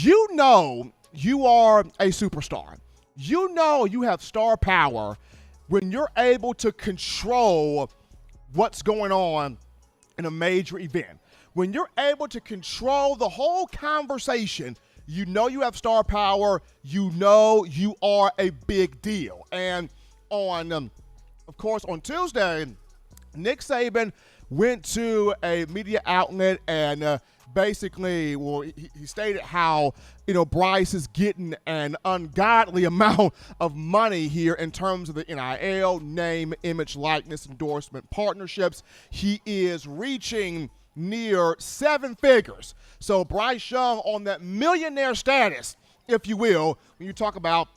you know you are a superstar. You know you have star power when you're able to control what's going on in a major event. When you're able to control the whole conversation, you know you have star power. You know you are a big deal. And of course, on Tuesday, Nick Saban went to a media outlet and basically, well, he stated how, Bryce is getting an ungodly amount of money here in terms of the NIL, name, image, likeness, endorsement, partnerships. He is reaching near 7 figures. So Bryce Young on that millionaire status, if you will, when you talk about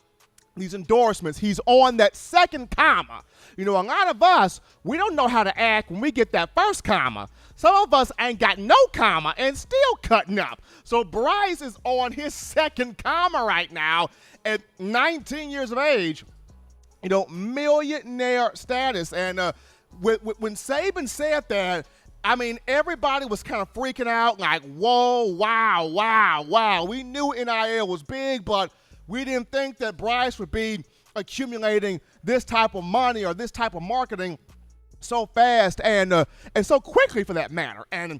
these endorsements, he's on that second comma. A lot of us, we don't know how to act when we get that first comma. Some of us ain't got no comma and still cutting up. So Bryce is on his second comma right now at 19 years of age, millionaire status. And when Saban said that, I mean, everybody was kind of freaking out like, whoa, wow. We knew NIL was big, but we didn't think that Bryce would be accumulating this type of money or this type of marketing so fast and so quickly, for that matter. And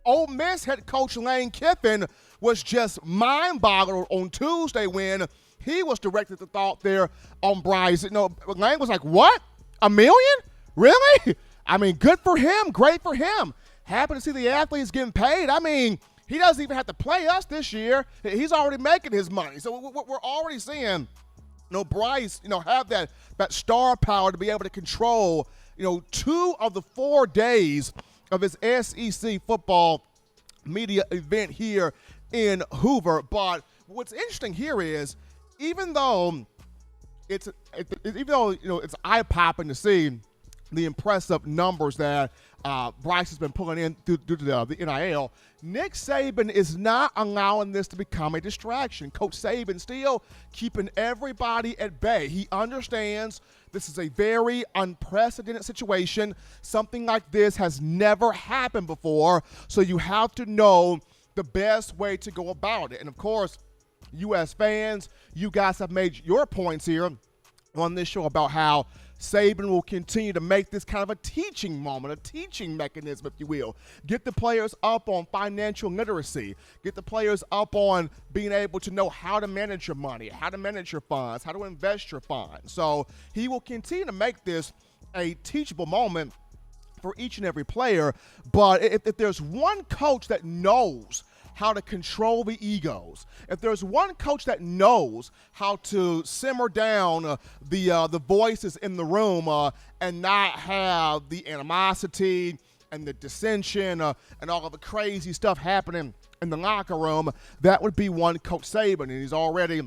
Ole Miss head coach Lane Kiffin was just mind-boggled on Tuesday when he was directed the thought there on Bryce. Lane was like, what? $1 million? Really? I mean, good for him. Great for him. Happy to see the athletes getting paid. I mean, he doesn't even have to play us this year. He's already making his money. So we're already seeing, Bryce, have that star power to be able to control, 2 of the 4 days of his SEC football media event here in Hoover. But what's interesting here is, even though it's eye-popping to see the impressive numbers that Bryce has been pulling in due to the NIL, Nick Saban is not allowing this to become a distraction. Coach Saban still keeping everybody at bay. He understands this is a very unprecedented situation. Something like this has never happened before, so you have to know the best way to go about it. And of course, you as fans, you guys have made your points here on this show about how Saban will continue to make this kind of a teaching moment, a teaching mechanism, if you will. Get the players up on financial literacy. Get the players up on being able to know how to manage your money, how to manage your funds, how to invest your funds. So he will continue to make this a teachable moment for each and every player. But if there's one coach that knows how to control the egos, if there's one coach that knows how to simmer down the voices in the room and not have the animosity and the dissension and all of the crazy stuff happening in the locker room, that would be one Coach Saban. And he's already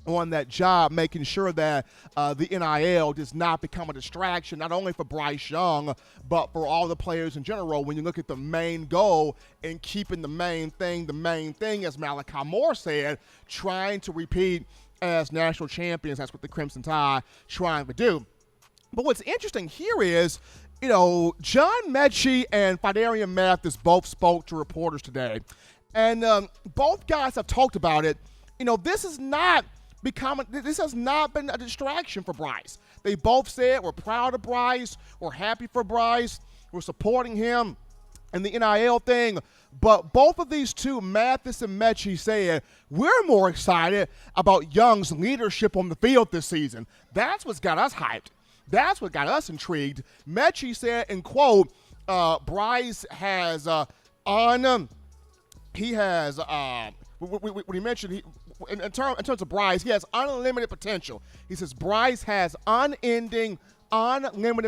on that job, making sure that the NIL does not become a distraction, not only for Bryce Young, but for all the players in general. When you look at the main goal and keeping the main thing, as Malachi Moore said, trying to repeat as national champions. That's what the Crimson Tide trying to do. But what's interesting here is, John Mechie and Fidarian Mathis both spoke to reporters today. And both guys have talked about it. This has not been a distraction for Bryce. They both said we're proud of Bryce, we're happy for Bryce, we're supporting him and the NIL thing. But both of these two, Mathis and Mechie, said we're more excited about Young's leadership on the field this season. That's what's got us hyped. That's what got us intrigued. Mechie said, and quote, Bryce has when he mentioned in terms of Bryce, he has unlimited potential. He says Bryce has unlimited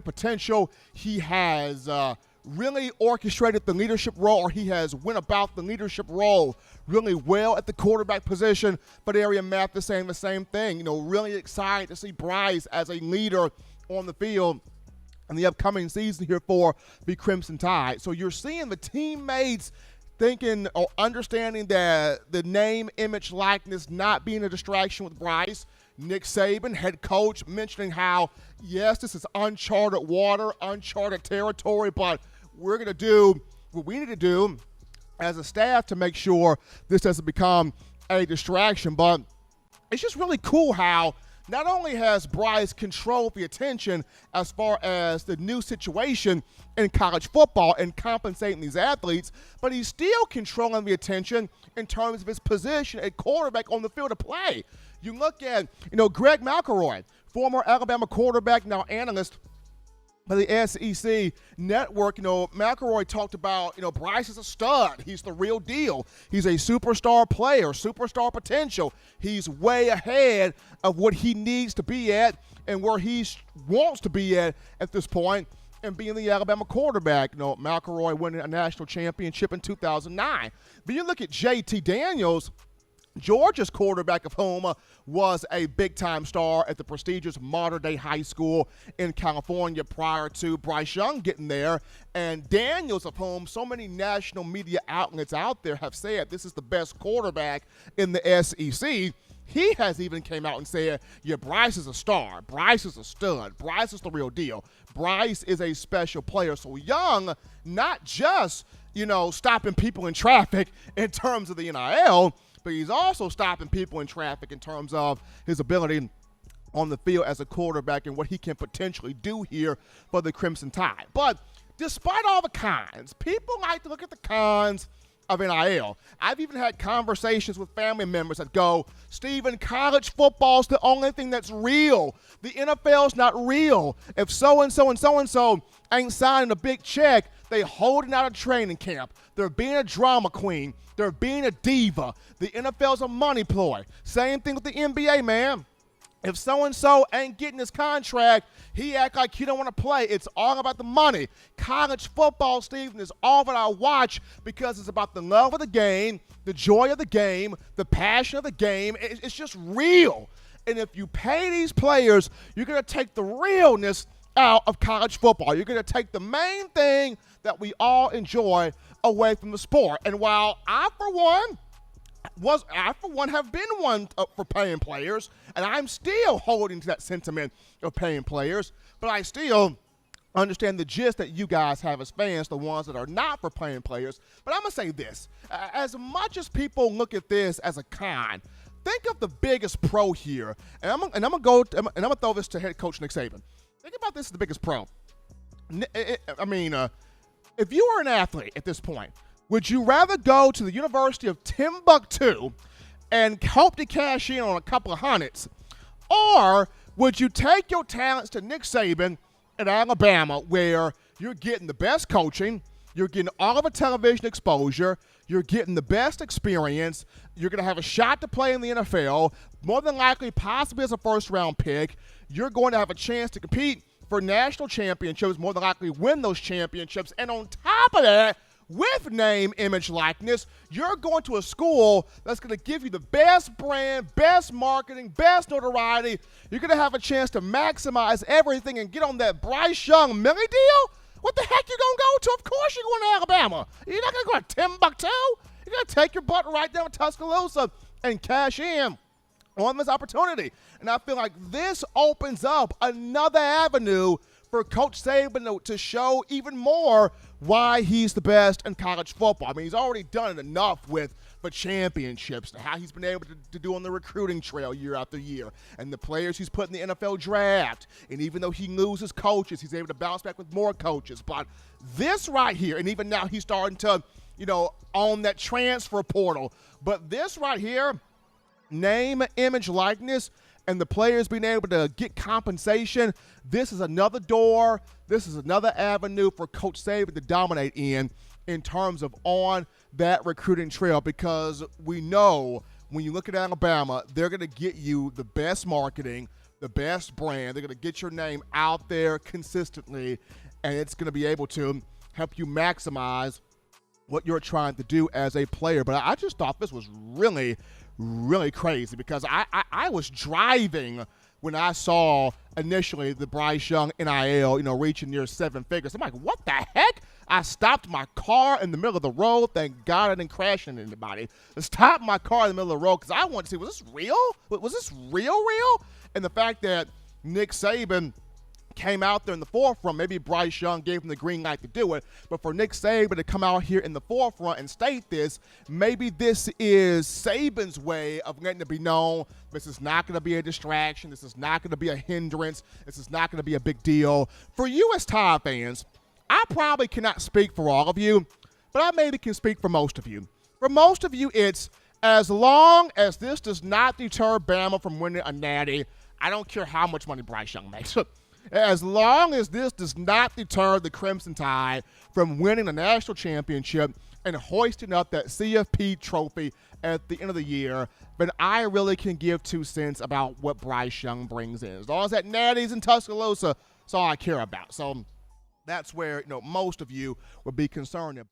potential. He has really orchestrated the leadership role, or he has went about the leadership role really well at the quarterback position. But Arian Mathis saying the same thing. Really excited to see Bryce as a leader on the field in the upcoming season here for the Crimson Tide. So you're seeing the teammates thinking or understanding that the name, image, likeness not being a distraction with Bryce. Nick Saban, head coach, mentioning how, yes, this is uncharted water, uncharted territory, but we're going to do what we need to do as a staff to make sure this doesn't become a distraction. But it's just really cool how not only has Bryce controlled the attention as far as the new situation in college football and compensating these athletes, but he's still controlling the attention in terms of his position at quarterback on the field of play. You look at, Greg McElroy, former Alabama quarterback, now analyst by the SEC network. McElroy talked about, Bryce is a stud. He's the real deal. He's a superstar player, superstar potential. He's way ahead of what he needs to be at and where he wants to be at this point, and being the Alabama quarterback. McElroy winning a national championship in 2009. But you look at JT Daniels, Georgia's quarterback, of whom was a big-time star at the prestigious modern-day high school in California prior to Bryce Young getting there. And Daniels, of whom so many national media outlets out there have said this is the best quarterback in the SEC, he has even came out and said, yeah, Bryce is a star. Bryce is a stud. Bryce is the real deal. Bryce is a special player. So Young, not just, stopping people in traffic in terms of the NIL, but he's also stopping people in traffic in terms of his ability on the field as a quarterback and what he can potentially do here for the Crimson Tide. But despite all the cons, people like to look at the cons of NIL. I've even had conversations with family members that go, Steven, college football's the only thing that's real. The NFL's not real. If so-and-so and so-and-so ain't signing a big check, they holding out a training camp. They're being a drama queen. They're being a diva. The NFL's a money ploy. Same thing with the NBA, man. If so-and-so ain't getting his contract, he act like he don't want to play. It's all about the money. College football, Stephen, is all that I watch because it's about the love of the game, the joy of the game, the passion of the game. It's just real. And if you pay these players, you're going to take the realness out of college football. You're going to take the main thing that we all enjoy away from the sport. And while I, for one, have been one for paying players, and I'm still holding to that sentiment of paying players, but I still understand the gist that you guys have as fans, the ones that are not for paying players. But I'm going to say this. As much as people look at this as a con, think of the biggest pro here. And I'm going to throw this to head coach Nick Saban. Think about this as the biggest pro. If you were an athlete at this point, would you rather go to the University of Timbuktu and hope to cash in on a couple of hundreds, or would you take your talents to Nick Saban at Alabama, where you're getting the best coaching, you're getting all of the television exposure, you're getting the best experience, you're going to have a shot to play in the NFL, more than likely possibly as a first-round pick, you're going to have a chance to compete for national championships, more than likely win those championships, and on top of that, with name, image, likeness, you're going to a school that's going to give you the best brand, best marketing, best notoriety. You're going to have a chance to maximize everything and get on that Bryce Young millie deal? What the heck you going to go to? Of course you're going to Alabama. You're not going to go to Timbuktu. You're going to take your butt right down to Tuscaloosa and cash in on this opportunity. And I feel like this opens up another avenue for Coach Saban to show even more why he's the best in college football. I mean, he's already done it enough with the championships, how he's been able to do on the recruiting trail year after year, and the players he's put in the NFL draft. And even though he loses coaches, he's able to bounce back with more coaches. But this right here, and even now he's starting to, own that transfer portal. But this right here, name, image, likeness, and the players being able to get compensation, this is another door, this is another avenue for Coach Saban to dominate in terms of on that recruiting trail, because we know when you look at Alabama, they're going to get you the best marketing, the best brand. They're going to get your name out there consistently, and it's going to be able to help you maximize what you're trying to do as a player. But I just thought this was really, really crazy, because I was driving when I saw initially the Bryce Young NIL, reaching near 7 figures. I'm like, what the heck? I stopped my car in the middle of the road. Thank God I didn't crash into anybody. I stopped my car in the middle of the road because I wanted to see, was this real? Was this real? And the fact that Nick Saban came out there in the forefront. Maybe Bryce Young gave him the green light to do it, but for Nick Saban to come out here in the forefront and state this, maybe this is Saban's way of letting it be known this is not going to be a distraction, this is not going to be a hindrance, this is not going to be a big deal. For you as Tide fans, I probably cannot speak for all of you, but I maybe can speak for most of you. For most of you, it's as long as this does not deter Bama from winning a natty, I don't care how much money Bryce Young makes. As long as this does not deter the Crimson Tide from winning a national championship and hoisting up that CFP trophy at the end of the year, then I really can give 2 cents about what Bryce Young brings in. As long as that natty's in Tuscaloosa, that's all I care about. So that's where most of you would be concerned.